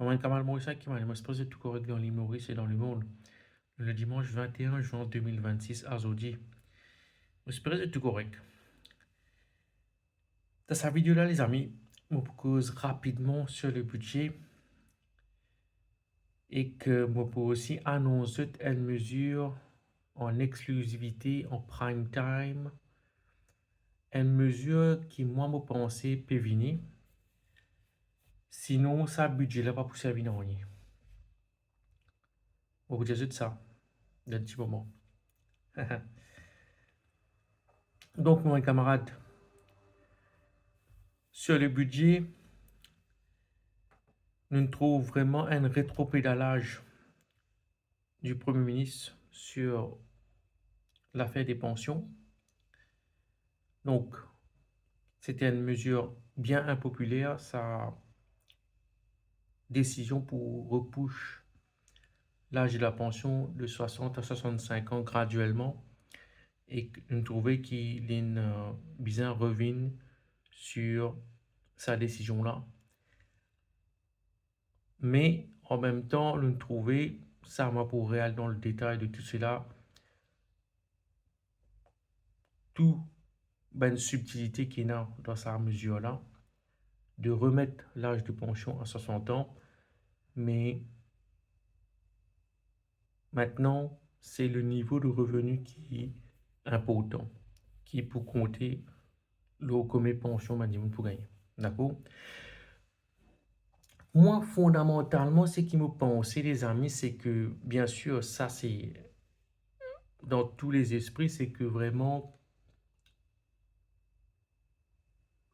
Mohamed Kamal Maurissa qui m'a exposé tout correct dans l'île Maurice et dans le monde. Le dimanche 21 juin 2026 à Zodi. J'espère que tout correct. Dans sa vidéo là, les amis, je vous cause rapidement sur le budget et que je peux aussi annoncer une mesure en exclusivité, en prime time, une mesure qui, moi, me pensais peut venir. Sinon, ça budget là pas pour servir dans rien. On vous dire de ça, dans un petit moment. Donc, mon camarade, sur le budget, nous trouvons vraiment un rétropédalage du Premier ministre sur l'affaire des pensions. Donc, c'était une mesure bien impopulaire, sa décision pour repousser l'âge de la pension de 60 à 65 ans graduellement et nous trouvons qu'il est bien revenu sur sa décision-là. Mais en même temps, nous trouvons, ça m'a pour réel dans le détail de tout cela, tout ben subtilité qu'il y a dans sa mesure-là, de remettre l'âge de pension à 60 ans, mais maintenant, c'est le niveau de revenu qui est important, qui pour compter le comme pension minimum pour gagner. D'accord? Moi, fondamentalement, ce qui me pense, les amis, c'est que, bien sûr, ça, c'est dans tous les esprits, c'est que vraiment,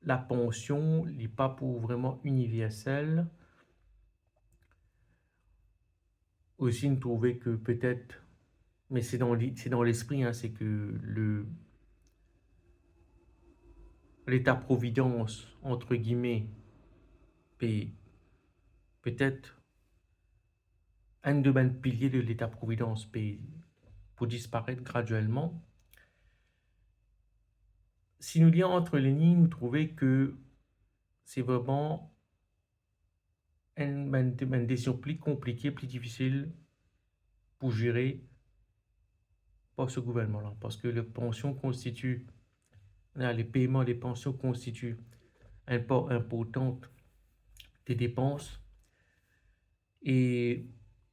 la pension n'est pas pour vraiment universelle. Aussi, nous trouvons que peut-être, mais c'est dans l'esprit, hein, c'est que l'État-providence, entre guillemets, peut-être un de mes piliers de l'État-providence pour disparaître graduellement. Si nous lisons entre les lignes, nous trouvons que c'est vraiment une décision plus compliquée, plus difficile pour gérer par ce gouvernement-là. Parce que les pensions constituent, les paiements des pensions constituent un part important des dépenses. Et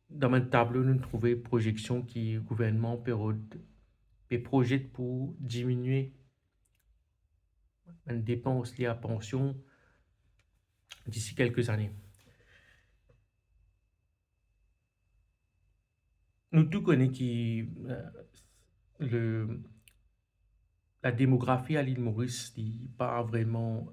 dans mon tableau, nous trouvons projection qui le gouvernement projette pour diminuer les dépenses liées à la pension d'ici quelques années. Nous tous connaissons le, la démographie à l'île Maurice n'est pas vraiment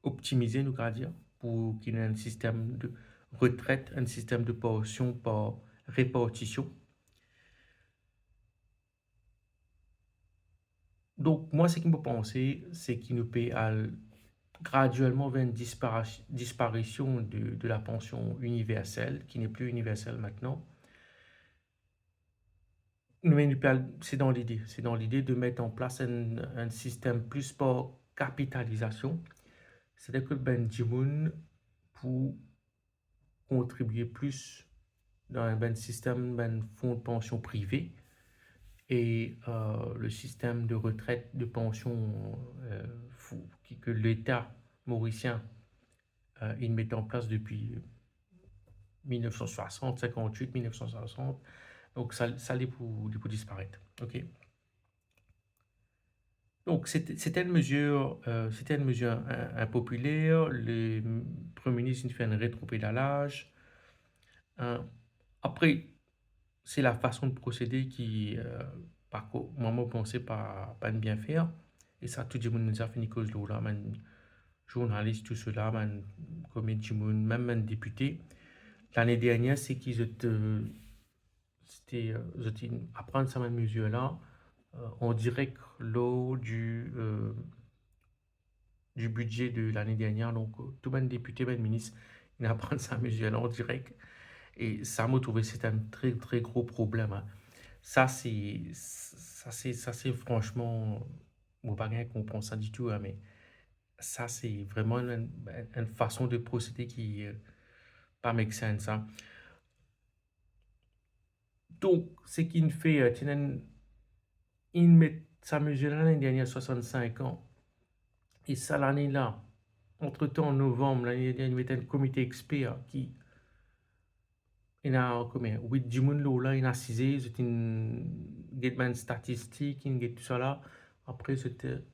optimisée, nous allons dire, pour qu'il y ait un système de retraite, un système de pension par répartition. Donc, moi, ce qui me pensait, c'est qu'il nous paye graduellement vers une disparition de la pension universelle, qui n'est plus universelle maintenant. Mais c'est dans l'idée de mettre en place un système plus par capitalisation, c'est-à-dire que ben Jimoun pour contribuer plus dans un ben système, ben fonds de pension privé et le système de retraite de pension que l'État mauricien il met en place depuis 1960, 58, 1960. Donc ça allait pour disparaître. Ok. Donc c'était une mesure impopulaire. Le Premier ministre fait un rétropédalage. Après, c'est la façon de procéder qui, moi, je pensais pas bien faire. Et ça, tout le monde nous a fini cause là, man, journaliste, tout cela, man, comédie, même un député. L'année dernière, c'est qu'ils étaient, apprendre cette même mesure-là, on dirait que lors du budget de l'année dernière, donc tout le député, le ministre, il apprend sa mesure-là en direct. Et ça m'a trouvé c'est un très très gros problème, hein. Ça c'est franchement, moi pas rien comprendre ça du tout, hein, mais ça, c'est vraiment une façon de procéder qui pas make sense, hein. Donc, ce qu'il fait, il met sa mesure l'année dernière 65 ans. Et ça, l'année-là, entre-temps, en novembre, l'année dernière, il mettait un comité expert qui, il a combien? 8 du monde là, il a 6, c'est une gatement statistique, il get tout ça là. Après, c'était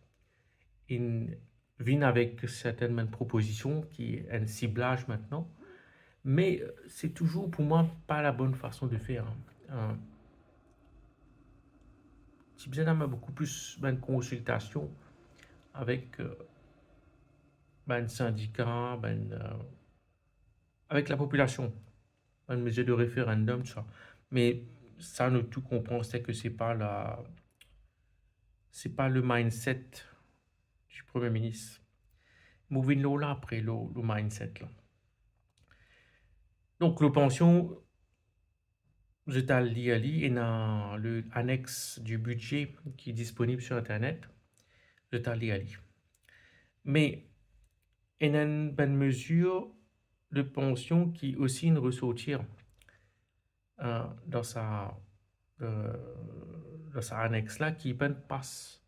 une vient avec certaines propositions qui est un ciblage maintenant. Mais c'est toujours pour moi pas la bonne façon de faire, hein. J'ai besoin d'avoir beaucoup plus de consultation avec syndicat, avec la population, une mesure de référendum, tout ça. Mais ça, nous tout comprend, c'est que c'est pas le mindset du Premier ministre. Moving là après le mindset là. Donc, le pension, je t'ai dit, et dans le annexe du budget qui est disponible sur Internet, je t'ai dit. Mais il y a une bonne mesure de pension qui aussi ne ressortir dans euh, sa annexe là qui ben passe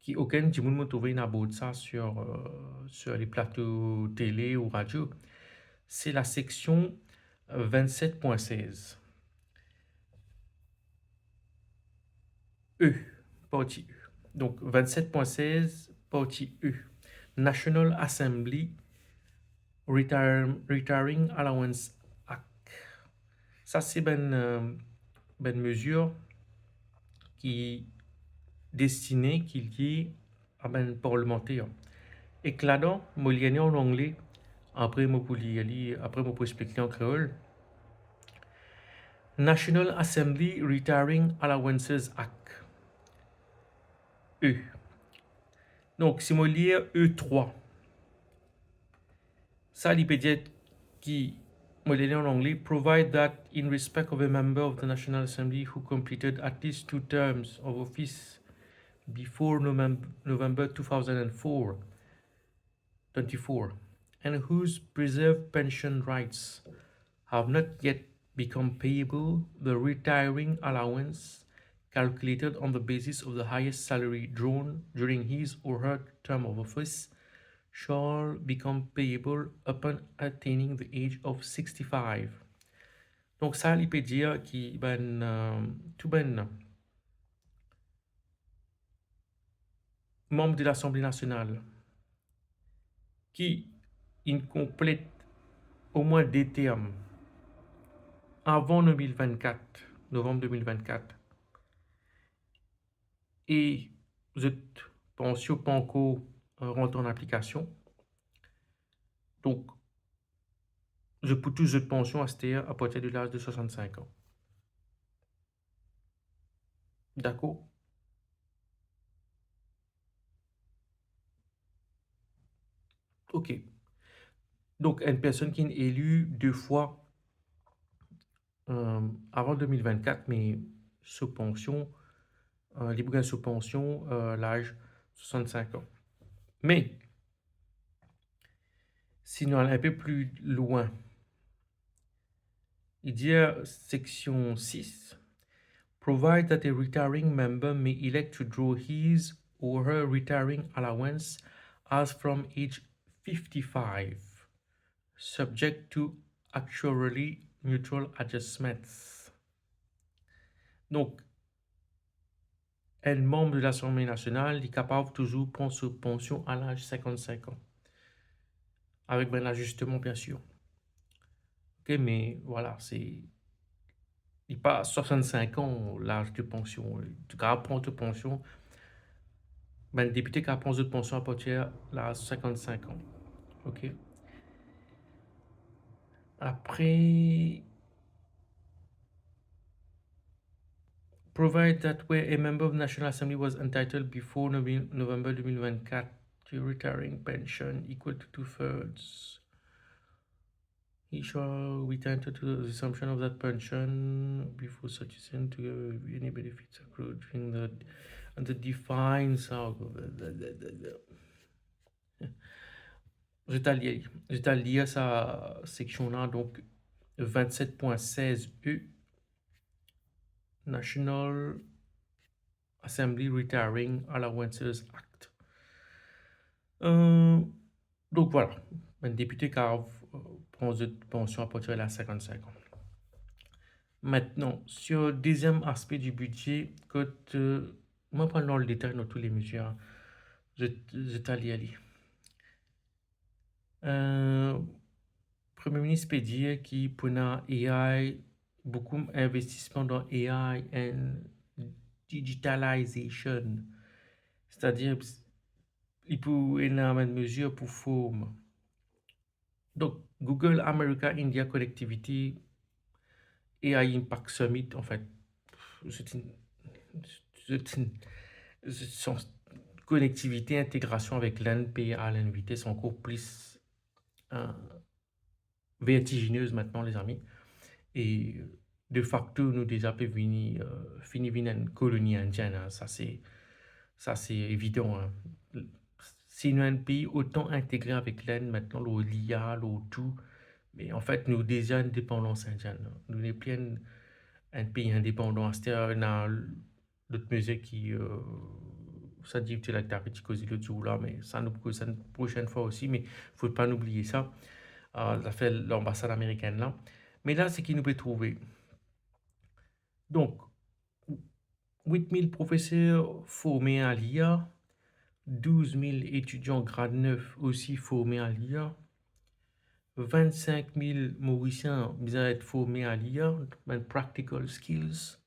qui aucun du monde m'a trouvé une ça sur les plateaux télé ou radio. C'est la section 27.16 E, partie E. Donc 27.16 partie E. National Assembly Retiring Allowance Act. Ça, c'est une mesure qui destinée qu'il y ait à ben parlementaire. Et que là-dedans, moi, il en anglais, après, moi, pour expliquer en créole. National Assembly Retiring Allowances Act. E. Donc, si moi lire E3, ça, il peut dire qui, moi, en anglais, provide that in respect of a member of the National Assembly who completed at least 2 terms of office before November 2004, 24, and whose preserved pension rights have not yet become payable, the retiring allowance calculated on the basis of the highest salary drawn during his or her term of office shall become payable upon attaining the age of 65. Donc ça, il peut dire qui tout membre de l'Assemblée nationale qui complète au moins des termes avant 2024, novembre 2024, et je pense pas encore rentre en application. Donc, je peux tous de pension à partir de l'âge de 65 ans. D'accord? Ok. Donc, une personne qui est élue 2 fois avant 2024, mais sous pension, libre sous pension, l'âge 65 ans. Mais, sinon, un peu plus loin, il dit section 6, provide that a retiring member may elect to draw his or her retiring allowance as from age 55, subject to actuarially neutral adjustments. Donc, un membre de l'Assemblée nationale est capable toujours de prendre sa pension à l'âge de 55 ans. Avec un ajustement, bien sûr. Ok, mais voilà, c'est. Il pas 65 ans l'âge de pension. Tu peux prendre ta pension. Ben, le député qui prend de pension à partir de l'âge de 55 ans. Ok. Après. Provide that where a member of the National Assembly was entitled before November 2024 to retiring pension equal to 2/3, he shall be entitled to the assumption of that pension before such is to any benefits accrued during the defines je t'ai lié sa section-là, donc 27.16e, National Assembly Retiring Allowances Act. Donc voilà, un député qui a prend de pension à partir de la 55 ans. Maintenant, sur le deuxième aspect du budget, moi, prendre le détail dans toutes les mesures, je t'allais aller. Premier ministre peut dire qu'il pour AI, beaucoup d'investissement dans AI and digitalization, c'est-à-dire il peut énormément de mesures pour former. Donc, Google America India Connectivity AI Impact Summit, en fait, c'est son connectivité, intégration avec l'NP à une vitesse encore plus vertigineuse maintenant, les amis. Et de facto, nous déjà fini une colonie indienne. Hein. Ça, c'est évident. Hein. Si nous un pays autant intégré avec l'Inde, maintenant, l'IA, tout, mais en fait, nous déjà une dépendance indienne. Nous n'est plus un pays indépendant. C'est-à-dire, on a d'autres musées qui, ça dit que la théorie le jour là, mais ça nous ça une prochaine fois aussi, mais il ne faut pas oublier ça. Ça fait l'ambassade américaine là. Mais là, c'est qui nous peut trouver. Donc, 8000 professeurs formés à l'IA, 12 000 étudiants grade 9 aussi formés à l'IA, 25 000 Mauriciens besoin être formés à l'IA, practical skills,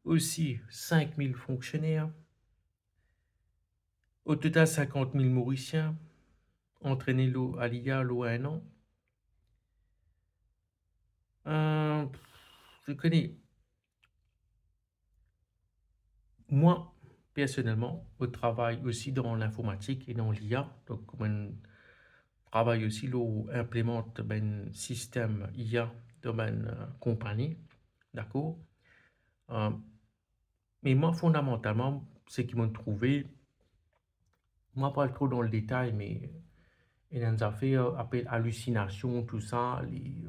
aussi 5 000 fonctionnaires, au total 50 000 Mauriciens entraînés à l'IA un an. Je connais. Moi, personnellement, je travaille aussi dans l'informatique et dans l'IA. Donc, je travaille aussi, là, implémente un système IA dans une compagnie. D'accord? Mais moi, fondamentalement, ce qui m'a trouvé, moi, pas trop dans le détail, mais il y a des affaires appelées hallucinations, tout ça, il y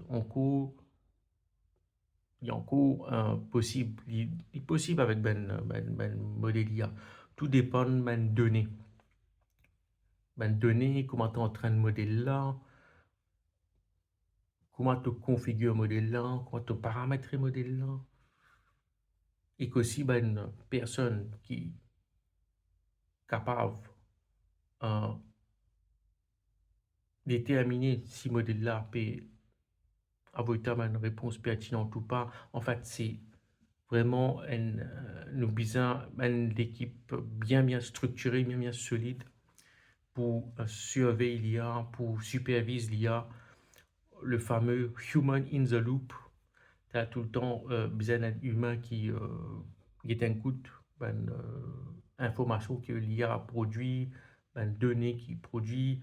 a encore possible, il est possible avec ben modèle IA. Tout dépend de ben données. Ben données, comment tu entraînes le modèle là, comment tu configures le modèle là, comment tu paramètres le modèle là. Et qu'aussi, ben, personne qui est capable de déterminer si le modèle là peut avoir une réponse pertinente ou pas. En fait, c'est vraiment nous besoin d'une équipe bien structurée, bien solide pour surveiller l'IA, pour superviser l'IA, le fameux human in the loop. Tu as tout le temps besoin d'un humain qui est un coup ben, information que l'IA produit, ben, données qu'il produit.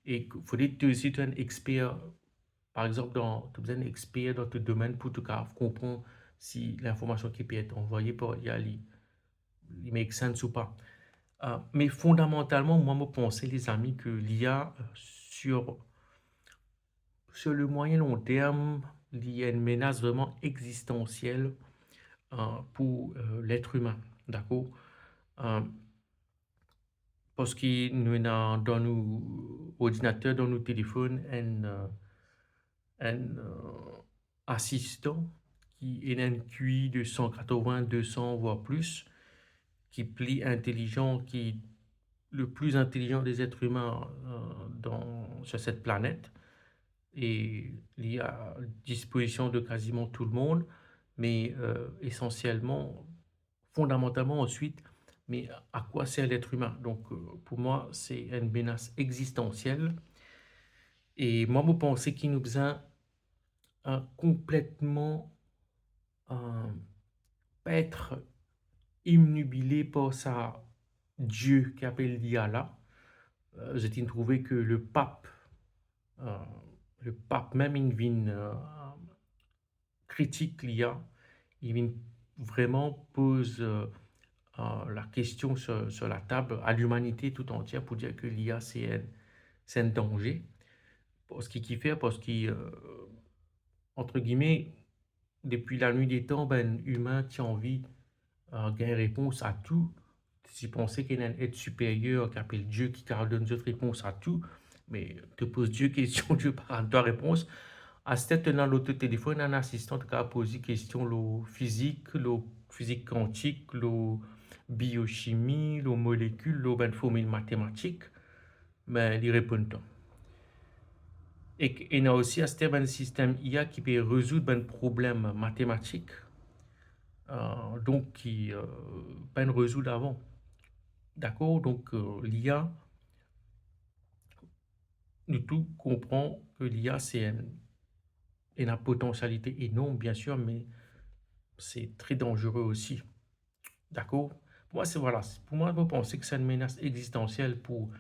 Et il faudrait que tu aussi un expert, par exemple, tu as besoin d'un expert dans ton domaine pour te comprendre si l'information qui peut être envoyée par l'IA, il make sense ou pas. Mais fondamentalement, moi, je pense, les amis, que l'IA, sur le moyen long terme, il y a une menace vraiment existentielle pour l'être humain. D'accord? Parce que nous avons dans nos ordinateurs, dans nos téléphones, un assistant qui est un QI de 180, 200, voire plus, qui est plus intelligent, qui est le plus intelligent des êtres humains sur cette planète. Et il est à disposition de quasiment tout le monde, mais essentiellement, fondamentalement ensuite, mais à quoi sert l'être humain? Donc, pour moi, c'est une menace existentielle. Et moi, je pense qu'il nous besoin complètement pas être imnubilé par sa Dieu qui appelle l'IA là. J'ai trouvé que euh, le pape même, il vient critique l'IA, il vient vraiment pose la question sur la table à l'humanité tout entière pour dire que l'IA, c'est un danger. Parce qu'il fait, parce qu'il, entre guillemets, depuis la nuit des temps, ben, humain qui a envie gagner réponse à tout. Si pensez qu'il y a un être supérieur qui appelle Dieu, qui donne d'autres réponses à tout, mais te pose Dieu question, Dieu par toi réponse. À cette dans l'autre téléphone, un assistant qui a posé question le physique quantique, le biochimie, le molécule, le ben formule mathématique, mais il répond pas. Et il y a aussi un système IA qui peut résoudre un problème mathématique, donc qui peut résoudre avant. D'accord? Donc l'IA, nous tout comprend que l'IA, c'est une potentialité énorme, bien sûr, mais c'est très dangereux aussi. D'accord? Pour moi, voilà. Pour moi, vous pensez que c'est une menace existentielle pour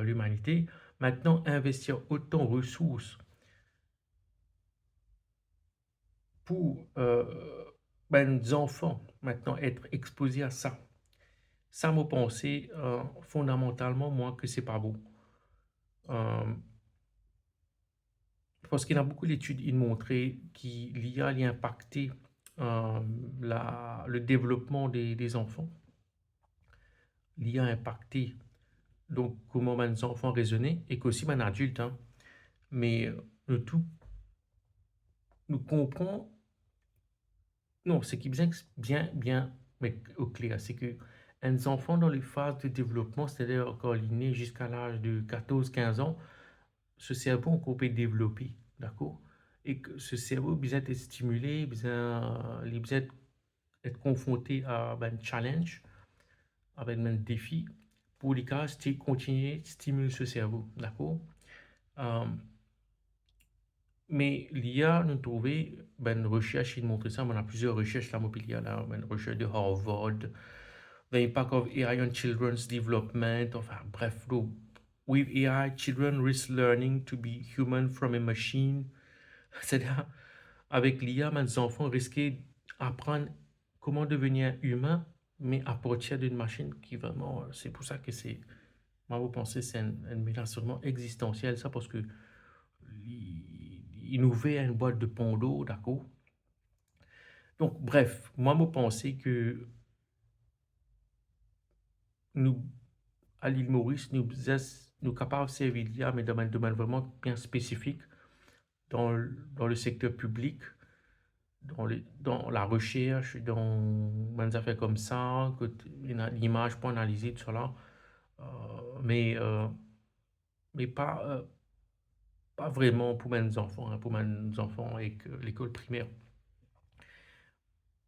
l'humanité. Maintenant, investir autant de ressources pour les enfants, maintenant, être exposés à ça. Ça me pensait fondamentalement, moi, que c'est pas bon. Euh, parce qu'il y a beaucoup d'études qui montré que l'IA a impacté le développement des enfants. L'IA a impacté donc comment les enfants raisonner et qu'aussi les adultes. Hein. Mais nous comprenons, non, ce qui est bien, mais au clair, c'est que un enfant dans les phases de développement, c'est-à-dire encore né jusqu'à l'âge de 14-15 ans, ce cerveau on peut développer, d'accord? Et que ce cerveau besoin d'être stimulé, il besoin d'être confronté à un challenge, avec un défi, pour les cas, continuer de stimuler ce cerveau, d'accord? Euh, mais l'IA, nous trouvons, une recherche, il montre ça, on a plusieurs recherches là, là, une recherche de Harvard, the impact of AI on children's development, enfin bref, with AI, children risk learning to be human from a machine. C'est-à-dire, avec l'IA, mes enfants risquaient d'apprendre comment devenir humain, mais à partir d'une machine qui vraiment, c'est pour ça que c'est, moi, vous pensez, c'est une menace vraiment existentielle, ça, parce que il nous fait une boîte de Pandore, d'accord? Donc, bref, moi, je pense que nous, à l'île Maurice, nous capables de servir l'IA, mais dans un domaine vraiment bien spécifique, dans le secteur public, dans la recherche, dans des affaires comme ça, que l'image pour analyser tout cela, euh, mais, euh, mais pas vraiment pour mes enfants, hein, pour mes enfants avec l'école primaire.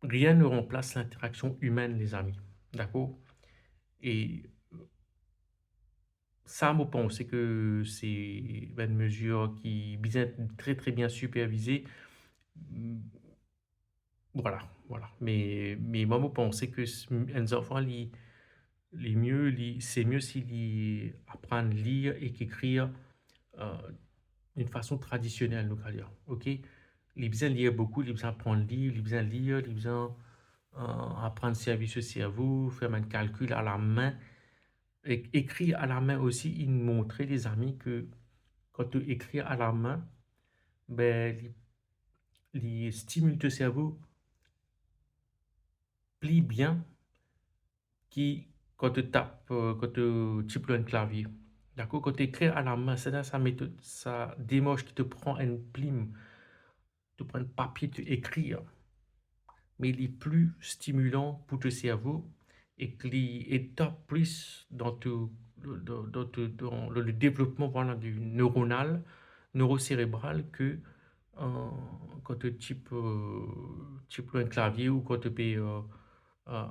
Rien ne remplace l'interaction humaine, les amis. D'accord? Et ça, je pense que c'est une mesure qui est très très bien supervisée. Mm, voilà, voilà. Mais moi, je pense que les enfants, c'est mieux s'ils apprennent à lire et écrire euh, d'une façon traditionnelle, nous allons dire. OK? Ils besoin lire beaucoup, ils besoin apprendre à lire, ils besoin lire, ils besoin apprendre service au cerveau, faire un calcul à la main. Écrire à la main aussi, il montrait les amis que quand tu écris à la main, ben, les stimules de cerveau plient bien qui, quand tu tapes, quand tu types un clavier. D'accord? Quand tu écris à la main, c'est ça méthode, ça démarche qui te prend une plume, tu prends un papier, tu écris, mais il est plus stimulant pour ton cerveau et qu'il étape plus dans le développement voilà, du neurocérébral que quand tu types un clavier ou quand tu peux euh,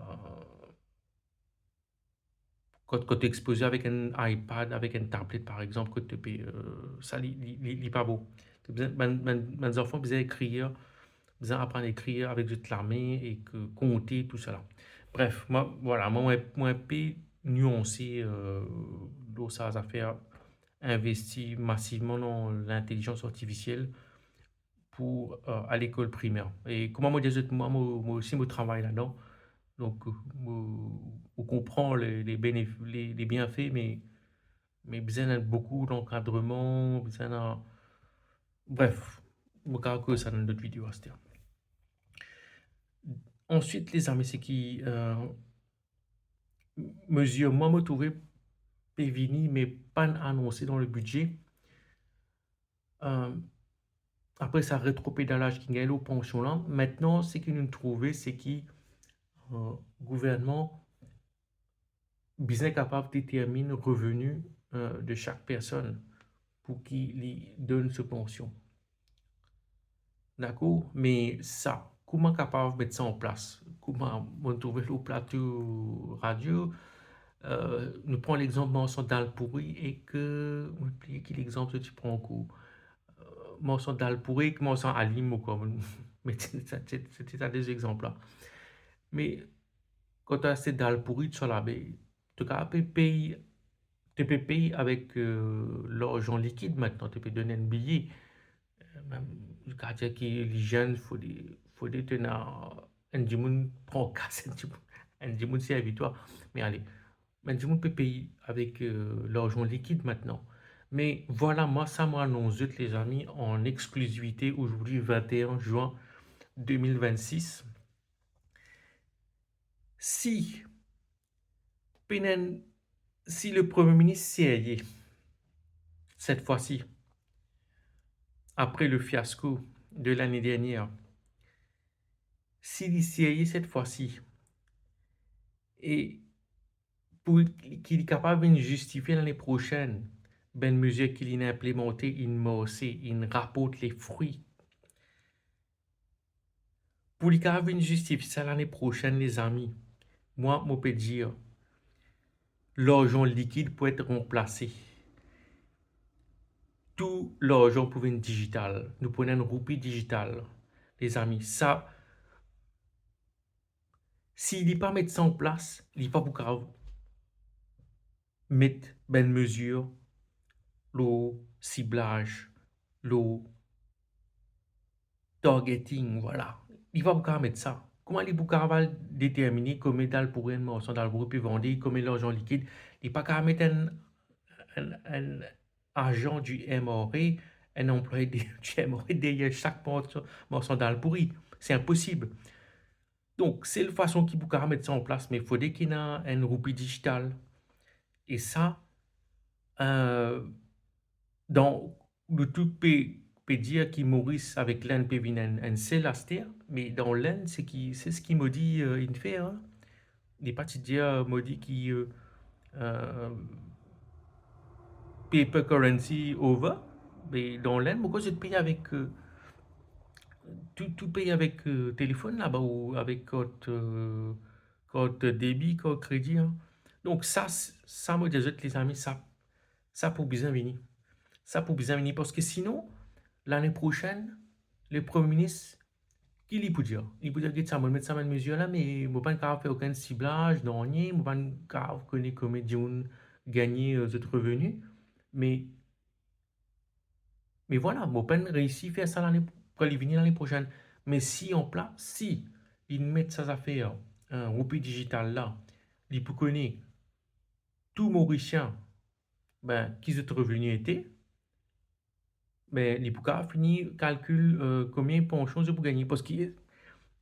quand tu es exposé avec un iPad, avec un tablette par exemple, que tu peux, ça n'est pas beau. Mes enfants besoin écrire, besoin apprendre à écrire avec de la main et que compter, tout cela. Bref, moi, voilà, moi, un peu nuancé dans ça affaires, investi massivement dans l'intelligence artificielle pour à l'école primaire. Et comment moi, moi aussi, je travaille là-dedans. Donc, on comprend les bienfaits, mais mais besoin de beaucoup d'encadrement, besoin de... Bref, je crois que ça dans d'autres vidéos à ce terme. Ensuite, les amis, c'est qui mesure, moi, me trouver pévini, mais pas annoncé dans le budget. Après ça rétropédalage qui gagne aux pensions là. Maintenant, ce que nous trouvons, c'est que gouvernement bien capable de déterminer le revenu de chaque personne pour qu'il lui donne ce pension. D'accord? Mais ça, comment capable de mettre ça en place? Comment on trouve le plateau radio? Nous prenons l'exemple morceau d'Alpouri et que, oubliez quel exemple que tu prends en cours. Morceau d'Alpouri, morceau à Limo, comme, mais c'était des exemples là. Mais quand tu as ces d'Alpouri sur la baie, tu peux payer avec l'argent liquide maintenant, tu peux donner un billet. Même le quartier qui est jeune, faut des tenants, un dimoun prend casse, un dimoun c'est victoire. Mais allez, un dimoun peut payer avec l'argent liquide maintenant. Mais voilà, moi, ça m'annonce, les amis, en exclusivité aujourd'hui, 21 juin 2026. Si, si le Premier ministre sérieux, cette fois-ci, après le fiasco de l'année dernière, s'il est sérieux cette fois-ci, et pour qu'il est capable de justifier l'année prochaine, ben mesure qu'il a implémenté, il morcé, il rapporte les fruits. Pour qu'il capable de justifier ça l'année prochaine, les amis, moi, je peux dire, l'argent liquide peut être remplacé. Tout l'argent pour une digital. Nous prenons une roupie digitale. Les amis, ça, s'il n'est pas mettre ça en place, il n'est pas pour grave. Mettre ben mesure, le ciblage, le targeting, voilà. Il va pouvoir mettre ça. Comment il va déterminer combien d'al pour une morceau d'al pour puis vendre, combien l'argent liquide. Il pas qu'à mettre un agent du MRE, un employé du MRE derrière chaque morceau d'al pourri. C'est impossible. Donc, c'est la façon qu'il peut mettre ça en place, mais il faudrait qu'il y ait une roupie digitale. Et ça, dans le tout peut dire qu'il Maurice avec l'Inde peut venir un seul astère, mais dans l'Inde, c'est ce qu'il me dit, il fait, hein. Il n'est pas de dire, me dit qu'il paper currency over, mais dans l'Inde, pourquoi je paye avec tout paye avec téléphone là-bas ou avec code débit, code crédit, hein. Donc ça me dit, les amis, ça pour bien venir. Ça pour bien venir parce que sinon, l'année prochaine, le Premier ministre, qui lui peut dire? Il peut dire que ça va mettre ça en mesure là, mais je ne peux pas faire aucun ciblage, non, je ne peux pas connaître combien de gagner de revenus. Mais voilà, je ne peux pas réussir à faire ça pour aller venir l'année prochaine. Mais si on place, si ils mettent ça affaires, un roupie digital là, il peut connaître tout Mauricien, ben, qui est revenu était, mais il peut finir calcul combien de pensions je peux gagner. Parce que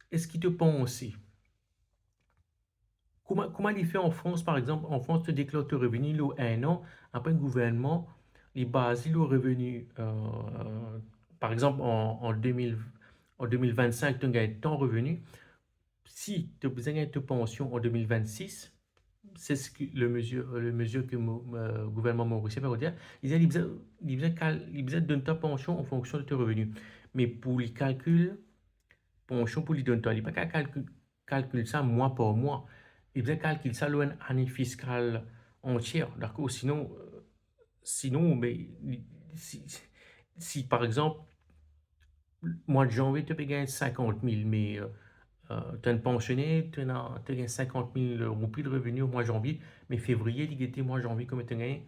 est-ce qu'il te pense comment il fait en France, par exemple? En France, tu déclares tes revenus un an, après le gouvernement, il base le revenu, par exemple, en 2025, tu gagnes ton revenu. Si tu as besoin de pension en 2026, c'est ce que le mesure que le gouvernement mauricien va dire. Il a besoin de ta pension en fonction de tes revenus. Mais pour les calculs, pension pour les donner, il n'y a pas qu'à calculer ça mois par mois. Il besoin calculer ça une année fiscale entière. D'accord? Sinon, mais, si par exemple, mois de janvier, tu peux gagner 50 000, mais tu es un pensionné, tu as gagné 50 000 roupies de revenus au mois de janvier, mais février, il était mois de janvier, comme tu as gagné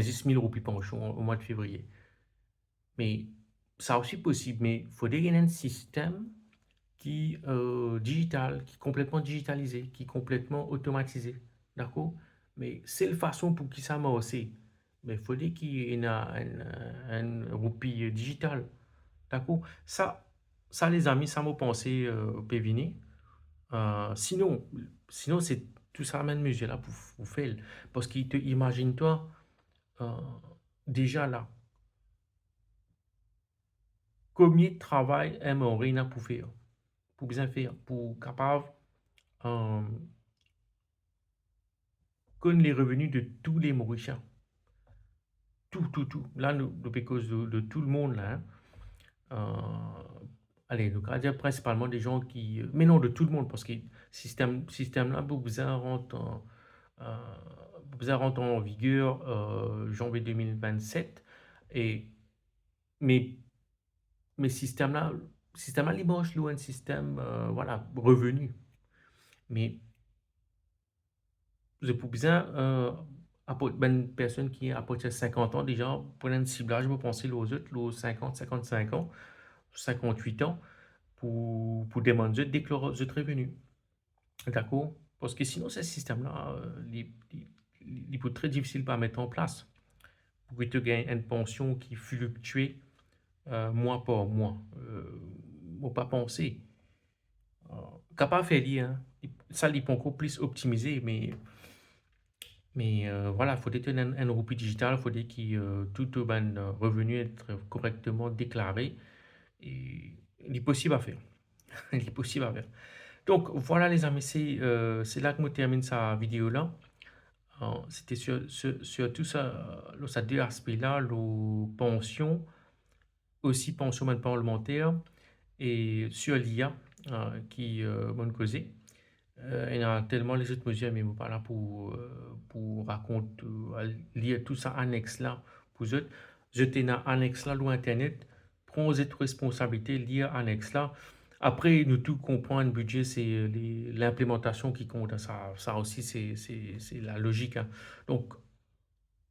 6 000 roupies pension au mois de février. Mais ça aussi possible, mais il faut gagner un système digital, qui est complètement digitalisé, qui est complètement automatisé. D'accord? Mais c'est la façon pour qui ça m'a aussi. Mais il faut dire qu'il y ait une roupie digitale. D'accord? Ça, les amis, ça m'a pensé Pévini. Sinon, c'est tout ça, même musée là pour faire. Parce qu'il te, imagine-toi, euh, déjà là, combien de travail aimerait pour faire, pour bien faire, pour capable euh, connaître les revenus de tous les Mauriciens. Tout. Là, nous, cause de tout le monde, là. Allez, donc, on va dire principalement des gens qui. Mais non, de tout le monde, parce que système là, euh, vous rentre en vigueur janvier 2027. Et, mais, mais système là, il mange un système, voilà, revenu. Mais je pour bien, une personne qui a à partir de 50 ans, déjà, pour un ciblage, je me pensais aux autres, aux 50, 55 ans, 58 ans, pour demander dès que leur revenu. D'accord? Parce que sinon, ce système-là, il peut être très difficile à mettre en place. Pour que tu gagnes une pension qui fluctue mois par mois. Faut pas penser. Euh, Capable de faire lire, hein. Ça, il peut encore plus optimiser, mais voilà, il faut tenir un roupie digital, il faut dire que tout ben, revenu être correctement déclaré. Et il est possible à faire. Il est possible à faire. Donc voilà les amis, c'est là que je termine sa vidéo là. C'était sur tout ça, ces deux aspects-là, la pension, aussi pension même parlementaire, et sur l'IA qui m'ont causé. Il y a tellement les autres mesures, mais je pas là pour raconter, lire tout ça annexe là pour eux. Jeter dans annexe là, ou Internet, prends votre responsabilité, lire annexe là. Après, nous tout comprendre, le budget, c'est l'implémentation qui compte. Ça aussi, c'est la logique, hein. Donc,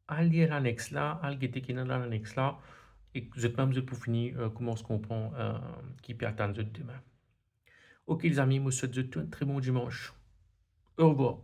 à lire l'annexe là, à le guetter qui est dans l'annexe là, et je peux même pour finir comment on se comprend qui peut attendre demain. Ok les amis, moi je vous souhaite un très bon dimanche. Au revoir.